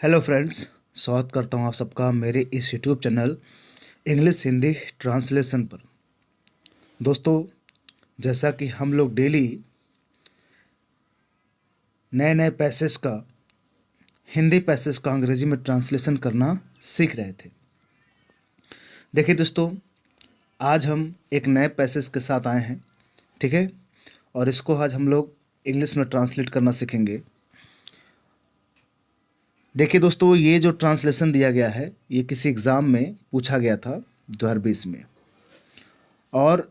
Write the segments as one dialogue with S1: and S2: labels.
S1: Hello friends, स्वागत करता हूँ आप सबका मेरे इस YouTube channel English Hindi translation पर। दोस्तों, जैसा कि हम लोग डेली नए नए पैसेज का हिंदी पैसेज का अंग्रेजी में ट्रांसलेशन करना सीख रहे थे। देखिए दोस्तों, आज हम एक नए पैसेज के साथ आए हैं, ठीक है, और इसको आज हम लोग इंग्लिश में ट्रांसलेट करना सीखेंगे। देखिए दोस्तों, ये जो ट्रांसलेशन दिया गया है ये किसी एग्ज़ाम में पूछा गया था 2020 में। और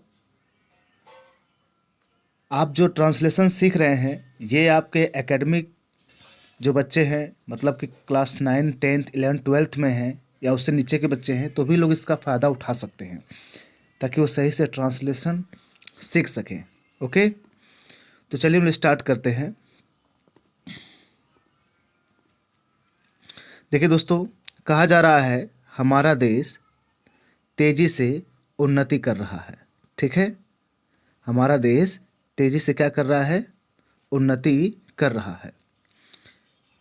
S1: आप जो ट्रांसलेशन सीख रहे हैं ये आपके एकेडमिक जो बच्चे हैं, मतलब कि क्लास 9, 10th, 11th, 12th में हैं या उससे नीचे के बच्चे हैं, तो भी लोग इसका फ़ायदा उठा सकते हैं ताकि वो सही से ट्रांसलेशन सीख सकें। ओके, तो चलिए हम स्टार्ट करते हैं। देखिए दोस्तों, कहा जा रहा है हमारा देश तेज़ी से उन्नति कर रहा है। ठीक है, हमारा देश तेज़ी से क्या कर रहा है? उन्नति कर रहा है।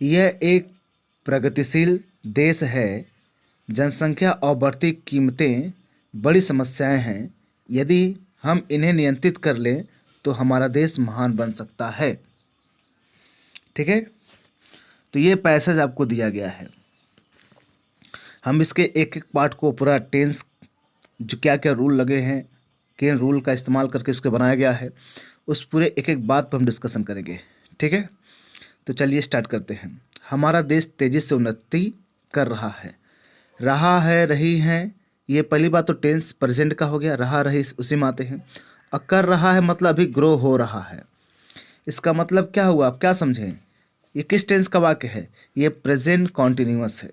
S1: यह एक प्रगतिशील देश है। जनसंख्या और बढ़ती कीमतें बड़ी समस्याएं हैं। यदि हम इन्हें नियंत्रित कर लें तो हमारा देश महान बन सकता है। ठीक है, तो ये पैसेज आपको दिया गया है। हम इसके एक एक पार्ट को पूरा टेंस, जो क्या क्या रूल लगे हैं, किन रूल का इस्तेमाल करके इसको बनाया गया है, उस पूरे एक एक बात पर हम डिस्कशन करेंगे। ठीक है, तो चलिए स्टार्ट करते हैं। हमारा देश तेज़ी से उन्नति कर रहा है, रही हैं। ये पहली बात तो टेंस प्रेजेंट का हो गया, रहा रही उसी में आते हैं। और कर रहा है मतलब अभी ग्रो हो रहा है। इसका मतलब क्या हुआ, आप क्या समझें? ये किस टेंस का वाक्य है? ये प्रेजेंट कॉन्टिन्यूअस है।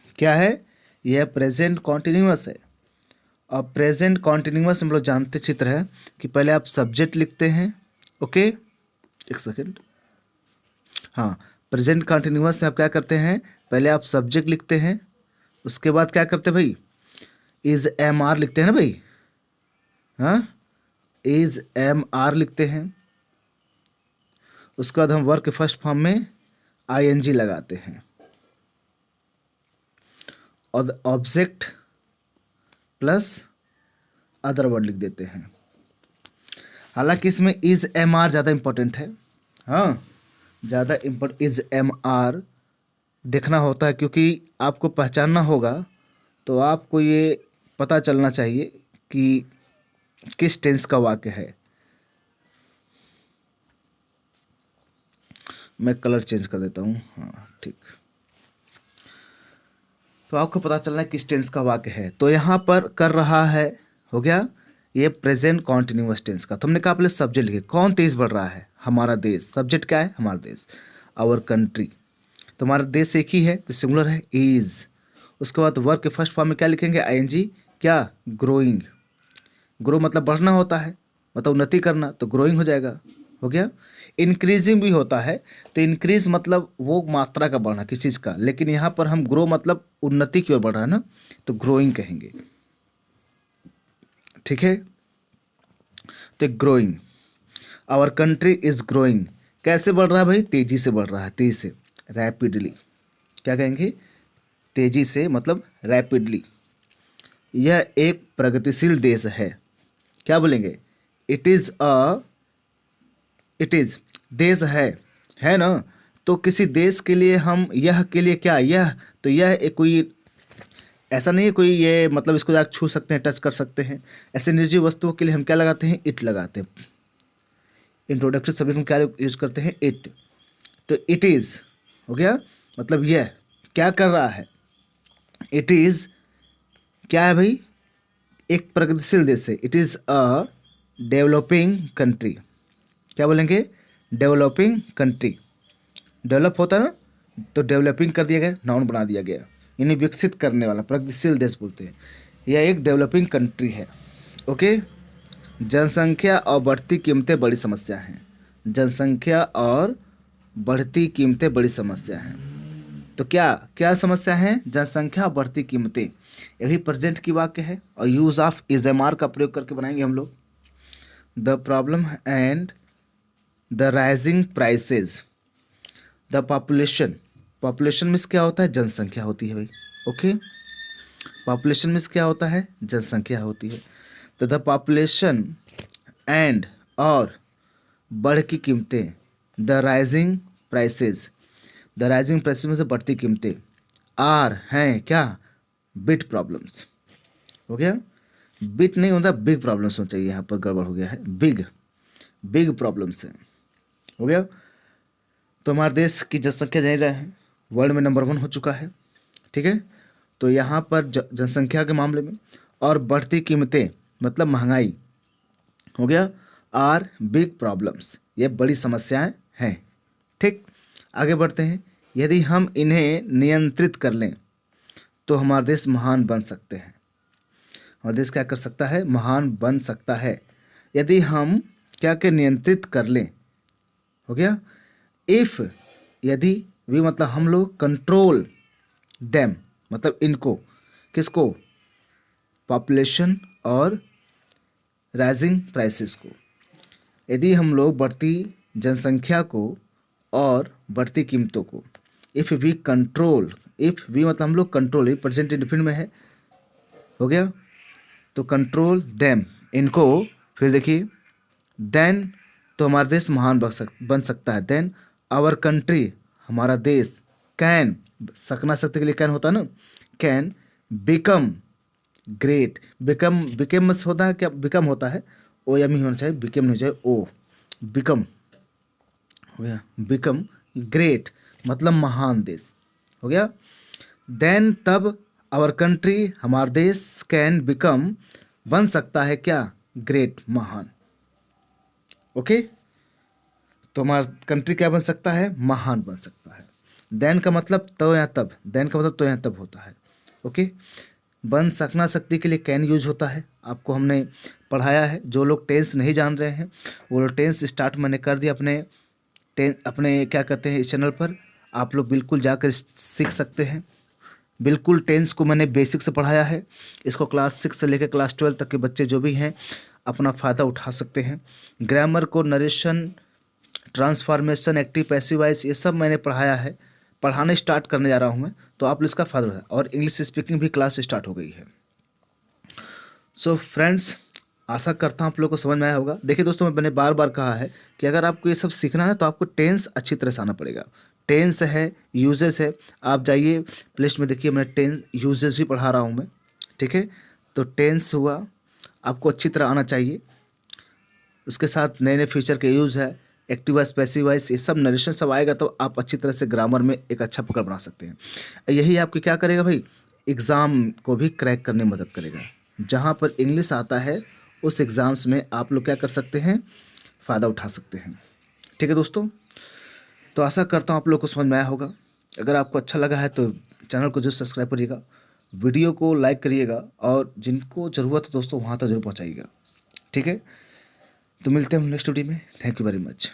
S1: क्या है? यह प्रेजेंट कॉन्टिन्यूअस है। और प्रेजेंट कॉन्टिन्यूअस हम लोग जानते चित्र है कि पहले आप सब्जेक्ट लिखते हैं। ओके, एक सेकेंड। हाँ, प्रेजेंट कॉन्टिन्यूअस में आप क्या करते हैं? पहले आप सब्जेक्ट लिखते हैं, उसके बाद क्या करते हैं भाई? इज एम आर लिखते हैं ना भाई। हाँ, इज एम आर लिखते हैं। उसके बाद हम वर्क के फर्स्ट फॉर्म में आई एन जी लगाते हैं और ऑब्जेक्ट प्लस अदर वर्ड लिख देते हैं। हालांकि इसमें इज एम आर ज़्यादा इम्पोर्टेंट है। हाँ, ज़्यादा इम्पोर्टेंट इज एम आर देखना होता है, क्योंकि आपको पहचानना होगा, तो आपको ये पता चलना चाहिए कि किस टेंस का वाक्य है। मैं कलर चेंज कर देता हूँ। हाँ, ठीक। तो आपको पता चलना है किस टेंस का वाक्य है। तो यहाँ पर कर रहा है हो गया, ये प्रेजेंट कॉन्टिन्यूअस टेंस का। तो हमने कहा पहले सब्जेक्ट लिखे, कौन तेज बढ़ रहा है? हमारा देश। सब्जेक्ट क्या है? हमारा देश, आवर कंट्री। तो हमारा देश एक ही है तो सिंगुलर है, इज। उसके बाद वर्क के फर्स्ट फॉर्म में क्या लिखेंगे? आईएनजी। क्या? ग्रोइंग। ग्रो मतलब बढ़ना होता है, मतलब उन्नति करना, तो ग्रोइंग हो जाएगा। हो गया। इंक्रीजिंग भी होता है, तो इंक्रीज मतलब वो मात्रा का बढ़ना किसी चीज़ का, लेकिन यहाँ पर हम ग्रो मतलब उन्नति की ओर बढ़ रहा है ना, तो ग्रोइंग कहेंगे। ठीक है, तो growing. Our country is growing. कैसे बढ़ रहा है भाई? तेजी से बढ़ रहा है, तेजी से, रैपिडली। क्या कहेंगे? तेजी से मतलब रैपिडली। यह एक प्रगतिशील देश है। क्या बोलेंगे? इट इज़ देश है ना। तो किसी देश के लिए हम यह के लिए क्या, यह, तो यह एक कोई ऐसा नहीं है कोई, ये मतलब इसको आप छू सकते हैं, टच कर सकते हैं। ऐसे निर्जीव वस्तुओं के लिए हम क्या लगाते हैं? इट लगाते हैं। इंट्रोडक्टरी सब्जेक्ट में क्या यूज करते हैं? इट। तो इट इज़ हो गया, मतलब यह क्या कर रहा है? इट इज़ क्या है भाई? एक प्रगतिशील देश है। It is a developing country. क्या बोलेंगे? Developing country. डेवलप होता है ना, तो डेवलपिंग कर दिया गया, नाउन बना दिया गया, यानी विकसित करने वाला, प्रगतिशील देश बोलते हैं। यह एक डेवलपिंग कंट्री है। ओके। जनसंख्या और बढ़ती कीमतें बड़ी समस्या हैं। जनसंख्या और बढ़ती कीमतें बड़ी समस्या हैं। तो क्या क्या समस्या है? जनसंख्या और बढ़ती कीमतें। यही प्रेजेंट की वाक्य है और use of is am are का प्रयोग करके बनाएंगे हम लोग। The problem and the rising prices, the population population means क्या होता है? जनसंख्या होती है भाई। ओके, पॉपुलेशन मीन्स क्या होता है? जनसंख्या होती है। तो द पॉपुलेशन एंड और बढ़ की कीमतें, the rising prices, the rising prices में से बढ़ती कीमतें, आर हैं क्या? Big problems. हो गया? बिट नहीं होता, बिग प्रॉब्लम्स होना चाहिए, यहाँ पर गड़बड़ हो गया है। बिग बिग प्रॉब्लम्स है। हो गया? तो हमारे देश की जनसंख्या जान रहे हैं वर्ल्ड में नंबर 1 हो चुका है। ठीक है, तो यहाँ पर जनसंख्या के मामले में और बढ़ती कीमतें मतलब महंगाई, हो गया, आर बिग प्रॉब्लम्स, ये बड़ी समस्याएं हैं। ठीक, आगे बढ़ते हैं। यदि हम इन्हें नियंत्रित कर लें तो हमारा देश महान बन सकते हैं। हमारा देश क्या कर सकता है? महान बन सकता है यदि हम क्या के नियंत्रित कर लें। हो गया? इफ़, यदि, वी मतलब हम लोग, कंट्रोल देम मतलब इनको, किसको? पॉपुलेशन और राइजिंग प्राइसेस को। यदि हम लोग बढ़ती जनसंख्या को और बढ़ती कीमतों को, if we control, if we मतलब हम लोग कंट्रोल, प्रेजेंट इंडेफिनिट में है। हो गया? तो कंट्रोल देम, इनको, फिर देखिए देन, तो हमारा देश महान बन सकता है। देन आवर कंट्री, हमारा देश, कैन, सकना सकते के लिए कैन होता है ना, can become great. Become, become होता है क्या? बिकम होता है, ओ एम ही होना चाहिए, बिकम नहीं चाहिए, ओ, बिकम। हो गया? बिकम ग्रेट मतलब महान देश। हो गया? देन तब आवर कंट्री, हमारा देश, कैन बिकम बन सकता है क्या? ग्रेट, महान। ओके, तो हमारा कंट्री क्या बन सकता है? महान बन सकता है। देन का मतलब तो या तब, देन का मतलब तो या तब होता है। ओके, बन सकना शक्ति के लिए कैन यूज होता है, आपको हमने पढ़ाया है। जो लोग टेंस नहीं जान रहे हैं वो लोग टेंस स्टार्ट मैंने कर दिया अपने क्या कहते हैं इस चैनल पर, आप लोग बिल्कुल जाकर सीख सकते हैं। बिल्कुल टेंस को मैंने बेसिक से पढ़ाया है। इसको क्लास 6 से लेकर क्लास 12 तक के बच्चे जो भी हैं अपना फ़ायदा उठा सकते हैं। ग्रामर को, narration, transformation, active passive voice, ये सब मैंने पढ़ाया है, पढ़ाने स्टार्ट करने जा रहा हूँ मैं, तो आप लोग इसका फ़ायदा है। और इंग्लिश स्पीकिंग भी क्लास स्टार्ट हो गई है। सो फ्रेंड्स, आशा करता हूँ आप लोग को समझ में आया होगा। देखिए दोस्तों, मैंने बार बार कहा है कि अगर आपको ये सब सीखना है तो आपको टेंस अच्छी तरह से आना पड़ेगा। टेंस है, यूजेस है, आप जाइए प्ले लिस्ट में देखिए, मैं टेंस यूजेस भी पढ़ा रहा हूँ मैं। ठीक है, तो टेंस हुआ, आपको अच्छी तरह आना चाहिए। उसके साथ नए नए फीचर के यूज़ है, एक्टिव वॉइस, पैसिव वॉइस, ये सब नरेशन सब आएगा तो आप अच्छी तरह से ग्रामर में एक अच्छा पकड़ बना सकते हैं। यही आपकी क्या करेगा भाई, एग्ज़ाम को भी क्रैक करने में मदद करेगा। जहाँ पर इंग्लिश आता है उस एग्ज़ाम्स में आप लोग क्या कर सकते हैं, फ़ायदा उठा सकते हैं। ठीक है दोस्तों, तो आशा करता हूँ आप लोग को समझ में आया होगा। अगर आपको अच्छा लगा है तो चैनल को जरूर सब्सक्राइब करिएगा, वीडियो को लाइक करिएगा और जिनको ज़रूरत है दोस्तों वहाँ तक जरूर पहुँचाइएगा। ठीक है, तो मिलते हैं हम नेक्स्ट वीडियो में। Thank you very much.